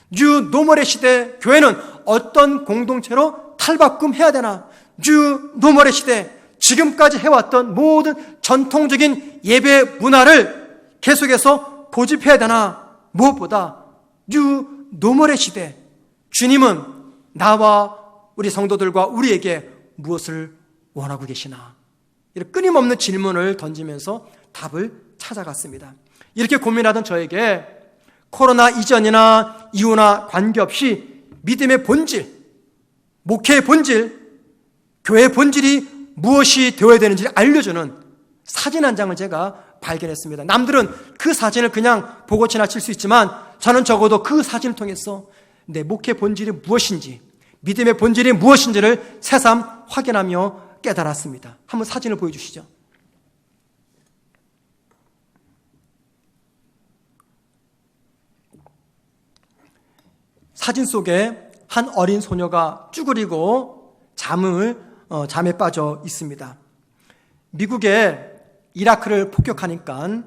뉴 노멀의 시대에 교회는 어떤 공동체로 탈바꿈해야 되나? 뉴 노멀의 시대에 지금까지 해왔던 모든 전통적인 예배 문화를 계속해서 고집해야 되나? 무엇보다 뉴 노멀의 시대, 주님은 나와 우리 성도들과 우리에게 무엇을 원하고 계시나? 이런 끊임없는 질문을 던지면서 답을 찾아갔습니다. 이렇게 고민하던 저에게 코로나 이전이나 이후나 관계없이 믿음의 본질, 목회의 본질, 교회의 본질이 무엇이 되어야 되는지 알려주는 사진 한 장을 제가 발견했습니다. 남들은 그 사진을 그냥 보고 지나칠 수 있지만 저는 적어도 그 사진을 통해서 내 목회 본질이 무엇인지, 믿음의 본질이 무엇인지를 새삼 확인하며 깨달았습니다. 한번 사진을 보여주시죠. 사진 속에 한 어린 소녀가 쭈그리고 잠에 빠져 있습니다. 미국에 이라크를 폭격하니까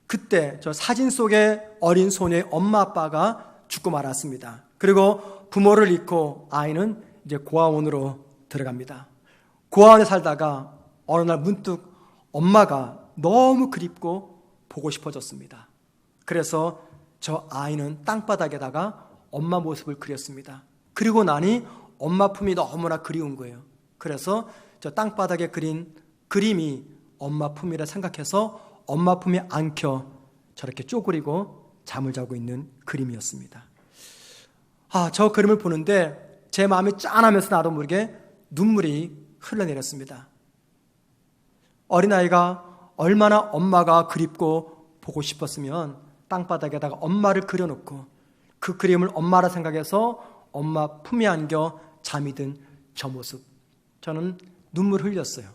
그때 저 사진 속의 어린 소녀의 엄마 아빠가 죽고 말았습니다. 그리고 부모를 잃고 아이는 이제 고아원으로 들어갑니다. 고아원에 살다가 어느 날 문득 엄마가 너무 그립고 보고 싶어졌습니다. 그래서 저 아이는 땅바닥에다가 엄마 모습을 그렸습니다. 그리고 나니 엄마 품이 너무나 그리운 거예요. 그래서 저 땅바닥에 그린 그림이 엄마 품이라 생각해서 엄마 품에 안겨 저렇게 쪼그리고 잠을 자고 있는 그림이었습니다. 저 그림을 보는데 제 마음이 짠하면서 나도 모르게 눈물이 흘러내렸습니다. 어린아이가 얼마나 엄마가 그립고 보고 싶었으면 땅바닥에다가 엄마를 그려놓고 그 그림을 엄마라 생각해서 엄마 품에 안겨 잠이 든 저 모습, 저는 눈물 흘렸어요.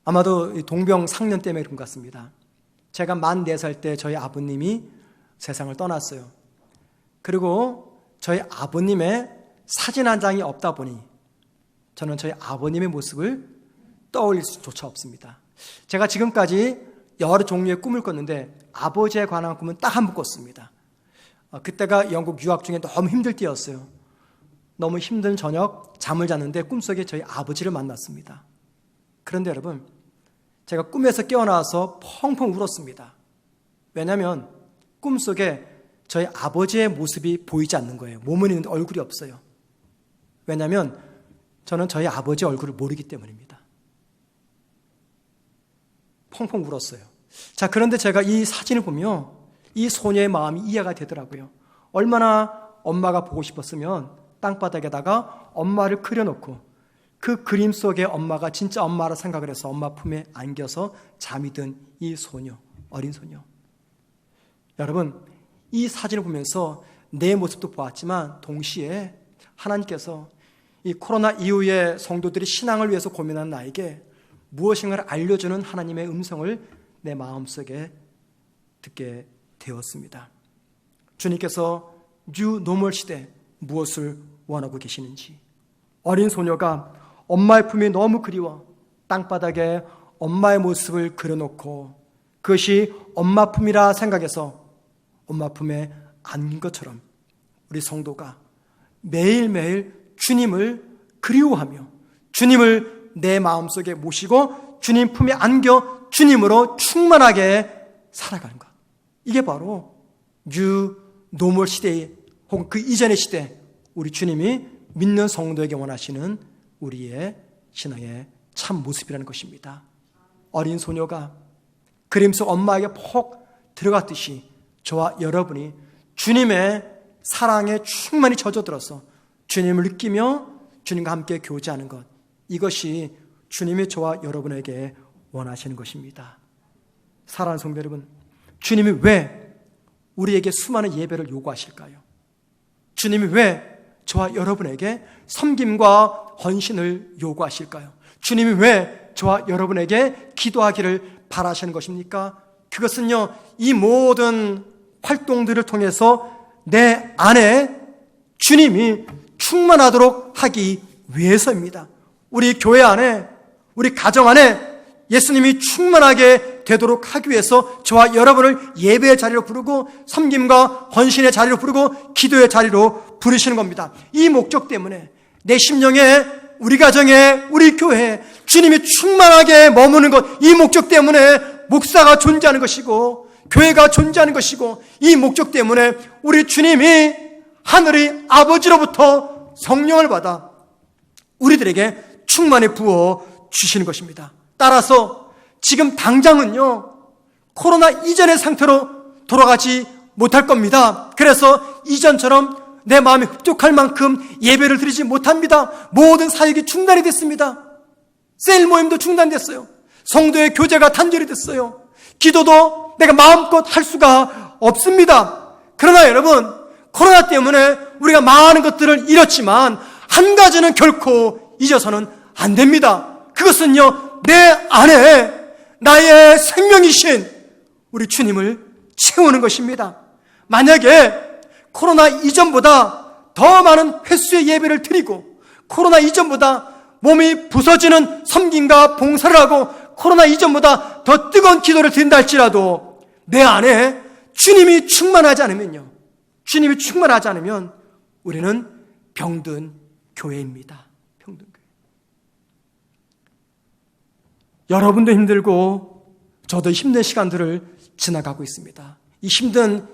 아마도 동병상련 때문에 그런 것 같습니다. 제가 만 4살 때 저희 아버님이 세상을 떠났어요. 그리고 저희 아버님의 사진 한 장이 없다 보니 저는 저희 아버님의 모습을 떠올릴 수조차 없습니다. 제가 지금까지 여러 종류의 꿈을 꿨는데 아버지에 관한 꿈은 딱 한 번 꿨습니다. 그때가 영국 유학 중에 너무 힘들 때였어요. 너무 힘든 저녁 잠을 잤는데 꿈속에 저희 아버지를 만났습니다. 그런데 여러분, 제가 꿈에서 깨어나서 펑펑 울었습니다. 왜냐하면 꿈속에 저희 아버지의 모습이 보이지 않는 거예요. 몸은 있는데 얼굴이 없어요. 왜냐하면 저는 저희 아버지 얼굴을 모르기 때문입니다. 펑펑 울었어요. 자, 그런데 제가 이 사진을 보며 이 소녀의 마음이 이해가 되더라고요. 얼마나 엄마가 보고 싶었으면 땅바닥에다가 엄마를 그려놓고 그 그림 속에 엄마가 진짜 엄마라 생각을 해서 엄마 품에 안겨서 잠이 든 이 소녀, 어린 소녀. 여러분, 이 사진을 보면서 내 모습도 보았지만 동시에 하나님께서 이 코로나 이후에 성도들이 신앙을 위해서 고민하는 나에게 무엇인가를 알려주는 하나님의 음성을 내 마음속에 듣게 되었습니다. 주님께서 뉴 노멀 시대 무엇을 원하고 계시는지, 어린 소녀가 엄마의 품이 너무 그리워 땅바닥에 엄마의 모습을 그려놓고 그것이 엄마 품이라 생각해서 엄마 품에 안긴 것처럼 우리 성도가 매일매일 주님을 그리워하며 주님을 내 마음속에 모시고 주님 품에 안겨 주님으로 충만하게 살아가는 것. 이게 바로 뉴 노멀 시대 혹은 그 이전의 시대, 우리 주님이 믿는 성도에게 원하시는 우리의 신앙의 참 모습이라는 것입니다. 어린 소녀가 그림 속 엄마에게 푹 들어갔듯이 저와 여러분이 주님의 사랑에 충만히 젖어들어서 주님을 느끼며 주님과 함께 교제하는 것, 이것이 주님이 저와 여러분에게 원하시는 것입니다. 사랑하는 성도 여러분, 주님이 왜 우리에게 수많은 예배를 요구하실까요? 주님이 왜 저와 여러분에게 섬김과 헌신을 요구하실까요? 주님이 왜 저와 여러분에게 기도하기를 바라시는 것입니까? 그것은요, 이 모든 활동들을 통해서 내 안에 주님이 충만하도록 하기 위해서입니다. 우리 교회 안에, 우리 가정 안에 예수님이 충만하게 되도록 하기 위해서 저와 여러분을 예배의 자리로 부르고 섬김과 헌신의 자리로 부르고 기도의 자리로 부르시는 겁니다. 이 목적 때문에 내 심령에, 우리 가정에, 우리 교회에 주님이 충만하게 머무는 것, 이 목적 때문에 목사가 존재하는 것이고 교회가 존재하는 것이고, 이 목적 때문에 우리 주님이 하늘의 아버지로부터 성령을 받아 우리들에게 충만히 부어 주시는 것입니다. 따라서 지금 당장은요, 코로나 이전의 상태로 돌아가지 못할 겁니다. 그래서 이전처럼 내 마음이 흡족할 만큼 예배를 드리지 못합니다. 모든 사역이 중단이 됐습니다. 셀 모임도 중단됐어요. 성도의 교제가 단절이 됐어요. 기도도 내가 마음껏 할 수가 없습니다. 그러나 여러분, 코로나 때문에 우리가 많은 것들을 잃었지만 한 가지는 결코 잊어서는 안 됩니다. 그것은요, 내 안에 나의 생명이신 우리 주님을 채우는 것입니다. 만약에 코로나 이전보다 더 많은 횟수의 예배를 드리고 코로나 이전보다 몸이 부서지는 섬김과 봉사를 하고 코로나 이전보다 더 뜨거운 기도를 드린다 할지라도 내 안에 주님이 충만하지 않으면요, 주님이 충만하지 않으면 우리는 병든 교회입니다. 병든 교회. 여러분도 힘들고 저도 힘든 시간들을 지나가고 있습니다. 이 힘든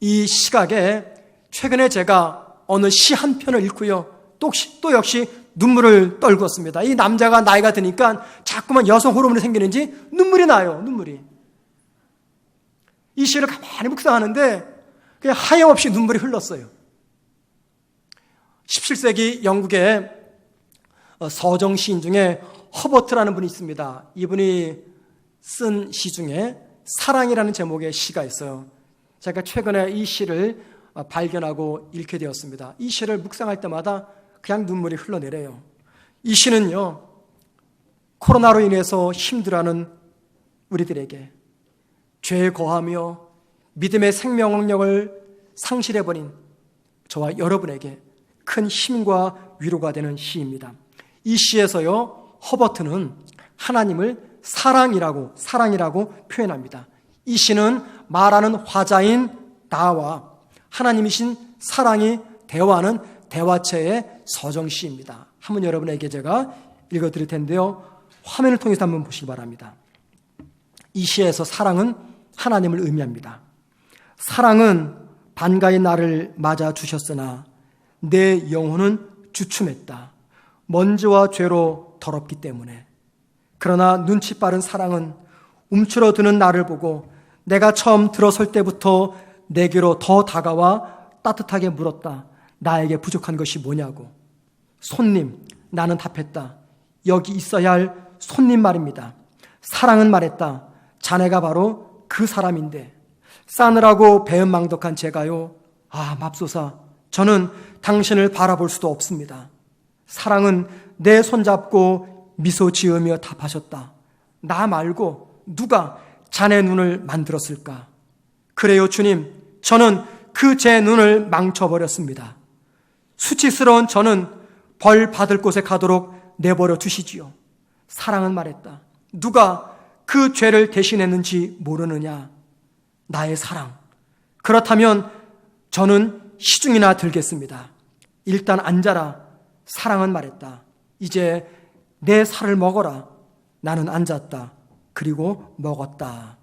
이 시각에 최근에 제가 어느 시 한 편을 읽고요, 또 역시 눈물을 떨궜습니다. 이 남자가 나이가 드니까 자꾸만 여성 호르몬이 생기는지 눈물이 나요. 눈물이. 이 시를 가만히 묵상하는데 그냥 하염없이 눈물이 흘렀어요. 17세기 영국의 서정 시인 중에 허버트라는 분이 있습니다. 이분이 쓴 시 중에 사랑이라는 제목의 시가 있어요. 제가 최근에 이 시를 발견하고 읽게 되었습니다. 이 시를 묵상할 때마다 그냥 눈물이 흘러내려요. 이 시는요, 코로나로 인해서 힘들어하는 우리들에게 죄에 거하며 믿음의 생명력을 상실해버린 저와 여러분에게 큰 힘과 위로가 되는 시입니다. 이 시에서요, 허버트는 하나님을 사랑이라고 표현합니다. 이 시는 말하는 화자인 나와 하나님이신 사랑이 대화하는 대화체의 서정시입니다. 한번 여러분에게 제가 읽어드릴 텐데요, 화면을 통해서 한번 보시기 바랍니다. 이 시에서 사랑은 하나님을 의미합니다. 사랑은 반가이 나를 맞아 주셨으나 내 영혼은 주춤했다. 먼지와 죄로 더럽기 때문에. 그러나 눈치 빠른 사랑은 움츠러드는 나를 보고 내가 처음 들어설 때부터 내게로 더 다가와 따뜻하게 물었다. 나에게 부족한 것이 뭐냐고. 손님, 나는 답했다. 여기 있어야 할 손님 말입니다. 사랑은 말했다. 자네가 바로 그 사람인데 싸늘하고 배은망덕한 제가요, 맙소사, 저는 당신을 바라볼 수도 없습니다. 사랑은 내 손잡고 미소 지으며 답하셨다. 나 말고 누가 자네 눈을 만들었을까? 그래요, 주님, 저는 그 제 눈을 망쳐버렸습니다. 수치스러운 저는 벌 받을 곳에 가도록 내버려 두시지요. 사랑은 말했다. 누가 그 죄를 대신했는지 모르느냐? 나의 사랑. 그렇다면 저는 시중이나 들겠습니다. 일단 앉아라. 사랑은 말했다. 이제 내 살을 먹어라. 나는 앉았다. 그리고 먹었다.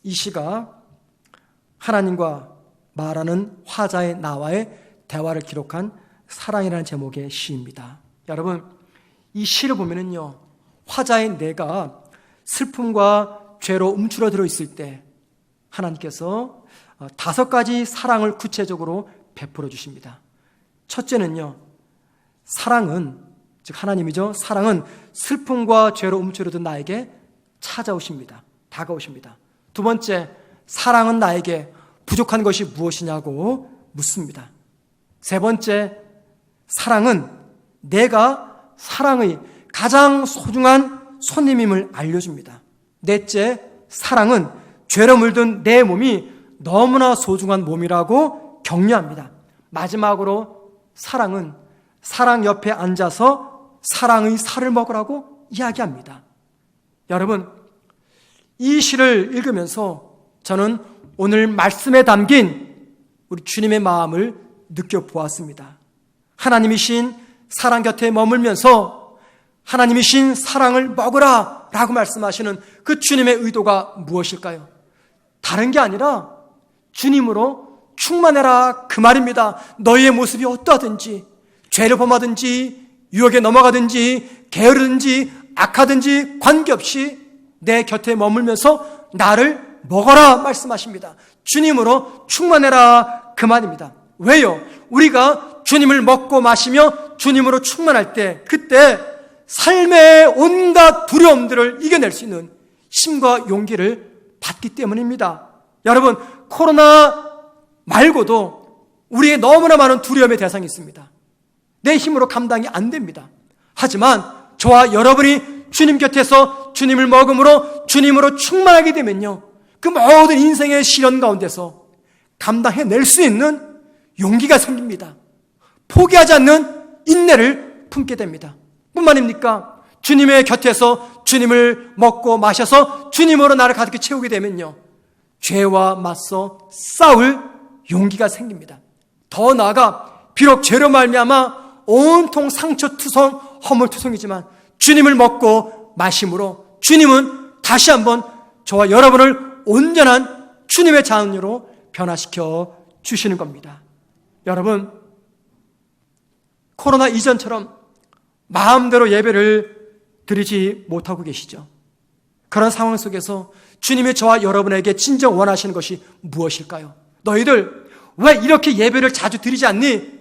이 시가 하나님과 말하는 화자의 나와의 대화를 기록한 사랑이라는 제목의 시입니다. 여러분, 이 시를 보면은요, 화자의 내가 슬픔과 죄로 움츠러들어 있을 때 하나님께서 5가지 사랑을 구체적으로 베풀어 주십니다. 첫째는요, 사랑은, 즉 하나님이죠. 사랑은 슬픔과 죄로 움츠러든 나에게 찾아오십니다. 다가오십니다. 두 번째, 사랑은 나에게 부족한 것이 무엇이냐고 묻습니다. 세 번째, 사랑은 내가 사랑의 가장 소중한 손님임을 알려줍니다. 넷째, 사랑은 죄로 물든 내 몸이 너무나 소중한 몸이라고 격려합니다. 마지막으로 사랑은 사랑 옆에 앉아서 사랑의 살을 먹으라고 이야기합니다. 여러분, 이 시를 읽으면서 저는 오늘 말씀에 담긴 우리 주님의 마음을 느껴보았습니다. 하나님이신 사랑 곁에 머물면서 하나님이신 사랑을 먹으라 라고 말씀하시는 그 주님의 의도가 무엇일까요? 다른 게 아니라 주님으로 충만해라 그 말입니다. 너희의 모습이 어떠하든지, 죄를 범하든지 유혹에 넘어가든지 게으르든지 악하든지 관계없이 내 곁에 머물면서 나를 먹어라 말씀하십니다. 주님으로 충만해라 그 말입니다. 왜요? 우리가 주님을 먹고 마시며 주님으로 충만할 때, 그때 삶의 온갖 두려움들을 이겨낼 수 있는 힘과 용기를 받기 때문입니다. 여러분, 코로나 말고도 우리의 너무나 많은 두려움의 대상이 있습니다. 내 힘으로 감당이 안 됩니다. 하지만 저와 여러분이 주님 곁에서 주님을 먹음으로 주님으로 충만하게 되면요, 그 모든 인생의 시련 가운데서 감당해낼 수 있는 용기가 생깁니다. 포기하지 않는 인내를 품게 됩니다. 뿐만입니까? 주님의 곁에서 주님을 먹고 마셔서 주님으로 나를 가득히 채우게 되면요, 죄와 맞서 싸울 용기가 생깁니다. 더 나아가 비록 죄로 말미암아 온통 상처투성 허물투성이지만 주님을 먹고 마심으로 주님은 다시 한번 저와 여러분을 온전한 주님의 자녀로 변화시켜 주시는 겁니다. 여러분, 코로나 이전처럼 마음대로 예배를 드리지 못하고 계시죠? 그런 상황 속에서 주님이 저와 여러분에게 진정 원하시는 것이 무엇일까요? 너희들 왜 이렇게 예배를 자주 드리지 않니?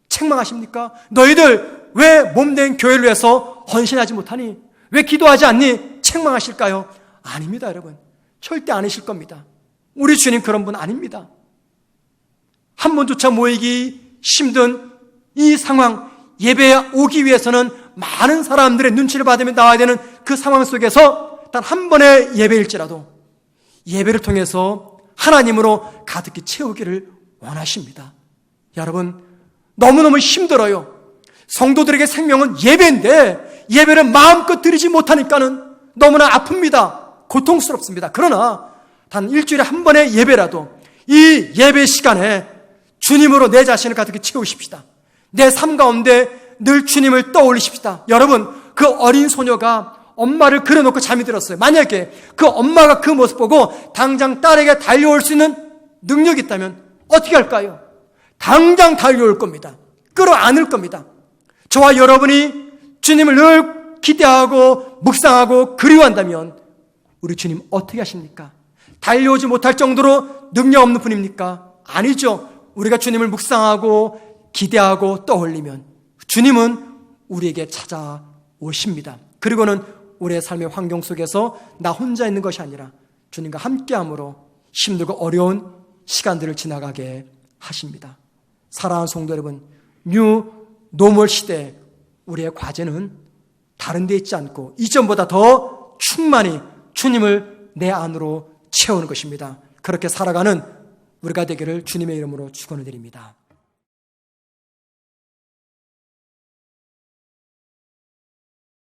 책망하십니까? 너희들 왜 몸된 교회를 위해서 헌신하지 못하니? 왜 기도하지 않니? 책망하실까요? 아닙니다, 여러분. 절대 아니실 겁니다. 우리 주님 그런 분 아닙니다. 한 번조차 모이기 힘든 이 상황, 예배에 오기 위해서는 많은 사람들의 눈치를 받으며 나와야 되는 그 상황 속에서 단 한 번의 예배일지라도 예배를 통해서 하나님으로 가득히 채우기를 원하십니다. 여러분, 너무너무 힘들어요. 성도들에게 생명은 예배인데 예배를 마음껏 드리지 못하니까는 너무나 아픕니다. 고통스럽습니다. 그러나 단 일주일에 한 번의 예배라도 이 예배 시간에 주님으로 내 자신을 가득히 채우십시다. 내 삶 가운데 늘 주님을 떠올리십시다. 여러분, 그 어린 소녀가 엄마를 그려놓고 잠이 들었어요. 만약에 그 엄마가 그 모습 보고 당장 딸에게 달려올 수 있는 능력이 있다면 어떻게 할까요? 당장 달려올 겁니다. 끌어안을 겁니다. 저와 여러분이 주님을 늘 기대하고 묵상하고 그리워한다면 우리 주님 어떻게 하십니까? 달려오지 못할 정도로 능력 없는 분입니까? 아니죠. 우리가 주님을 묵상하고 기대하고 떠올리면 주님은 우리에게 찾아오십니다. 그리고는 우리의 삶의 환경 속에서 나 혼자 있는 것이 아니라 주님과 함께함으로 힘들고 어려운 시간들을 지나가게 하십니다. 사랑하는 성도 여러분, 뉴 노멀 시대 우리의 과제는 다른 데 있지 않고 이전보다 더 충만히 주님을 내 안으로 채우는 것입니다. 그렇게 살아가는 우리가 되기를 주님의 이름으로 축원을 드립니다.